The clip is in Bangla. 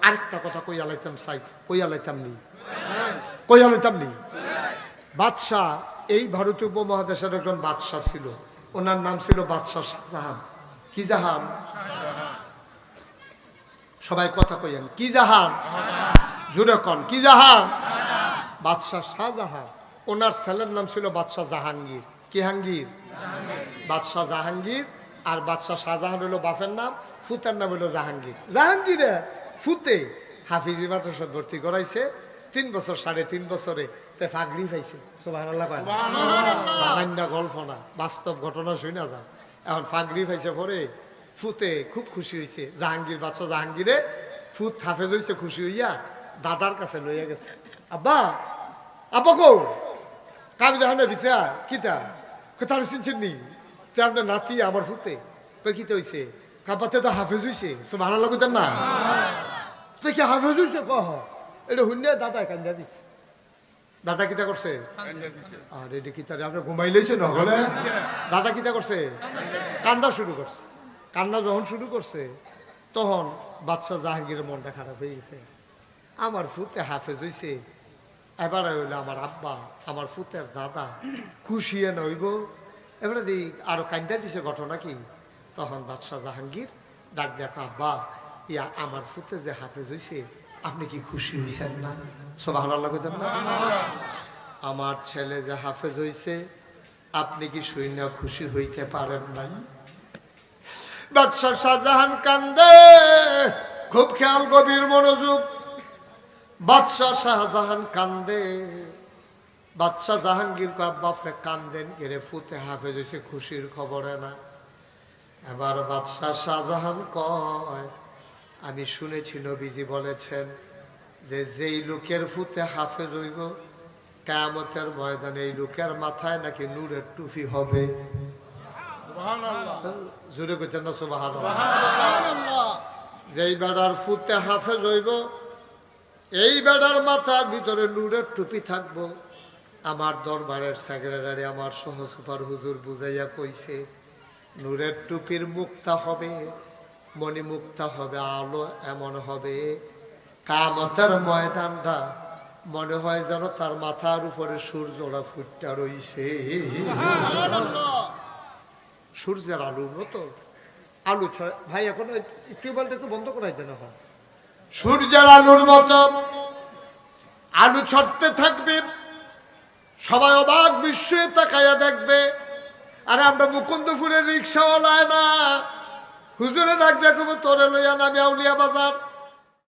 আরেকটা কথা কইয়া লাইতাম চাই, কইয়া লাইতাম নি বাদশাহ এই ভারতীয় উপমহাদেশের একজন বাদশাহ ছিল, ওনার নাম ছিল বাদশাহ শাহজাহান। কি জাহান? সবাই কথা কইয়েন, কি জাহান? জুড়ে কন, কি জাহান? বাদশাহ শাহজাহান। ওনার ছেলের নাম ছিল বাদশাহ জাহাঙ্গীর। কি হাঙ্গীর? বাদশাহ জাহাঙ্গীর। আর বাদশাহ শাহজাহান হলো বাপের নাম, ফুতের নাম হলো জাহাঙ্গীর। জাহাঙ্গীরে ফুতে হাফিজি মাদ্রাসা ভর্তি করাইছে 3 বছর, 3.5 বছরে তে ফাগড়ি পাইছে। সুবহানাল্লাহ। বানান্না গল্প না, বাস্তব ঘটনা শুনে না যাও। এখন ফাগড়ি পাইছে পরে ফুতে খুব খুশি হয়েছে। জাহাঙ্গীর, বাদশাহ জাহাঙ্গীরে ফুত হাফেজ হয়েছে, খুশি হইয়া দাদার কাছে লইয়া গেছে। আব্বা, আব্বা কো কামি দেখানের ভিতরে কিতা কোথাও চিনছেন নি? তে আপনার নাতি আমার ফুতে তো কিতে হয়েছে? কাপাতে তো হাফেজ হয়েছে। সুবহানাল্লাহ কইতেন না? তো কি হাফেজ হয়েছে? কহ এটা শুনে দাদা কান্দা দিছে। দাদা কিতা করছে? আর এটা কিতা আপনি ঘুমাই লইছে না হলে? দাদা কিতা করছে? কান্দা শুরু করছে। কান্না যখন শুরু করছে তখন বাদশাহ জাহাঙ্গীরের মনটা খারাপ হয়ে গেছে। আমার ফুতে হাফেজ হয়েছে, এবারে হইলো আমার আব্বা, আমার ফুতের দাদা খুশিয়ে নইব। এবারে দিই আরো কান্দা দিছে। ঘটনা কি? তখন বাদশাহ জাহাঙ্গীর ডাক দেখো, আব্বা ইয়া আমার ফুতে যে হাফেজ হয়েছে আপনি কি খুশি হয়েছেন না? সুবহানাল্লাহ কইতেন না? আমার ছেলে যে হাফেজ হয়েছে আপনি কি শুইনা খুশি হইতে পারেন নাই? বাদশাহ শাহজাহান কান্দে, খুব খেয়াল, গভীর মনোযোগ। বাদশাহ শাহজাহান কান্দে। বাদশাহ জাহাঙ্গীর বাপরে কান্দেন কেরে ফুতে হাফেজ হয়েছে খুশির খবরে না। এবার বাদশাহ শাহজাহান কয়, আমি শুনেছি নবীজি বলেছেন যে যেই লোকের ফুতে হাফেজ হইব কিয়ামতের ময়দানে এই লোকের মাথায় নাকি নূরের টুপি হবে। জোরে কইতেন না সুবহানাল্লাহ। যেই বেড়ার ফুতে হাফেজ হইব এই বেড়ার মাথার ভিতরে নূরের টুপি থাকবো। আমার দরবারের সেক্রেটারি আমার সহসুপার হুজুর বুঝাইয়া কইছে নূরের টুপির মুক্তা হবে, মণি মুক্তা হবে, আলো এমন হবে কিয়ামতের ময়দানটা মনে হয় যেন তার মাথার উপরে সূর্যটা ফুটটা রইছে। সূর্যের আলুর মতো আলু ভাই এখন টিউবওয়েলটা একটু বন্ধ করাই দেন। হয় সূর্যের আলুর মতো আলু ছড়তে থাকবে, সবাই অবাক বিস্ময়ে তাকাইয়া দেখবে। আরে আমরা মুকুন্দপুরের রিক্সাওয়ালায় না, হুজুরে ডাক দেখবো তোরে লইয়া নামি আউলিয়া বাজার।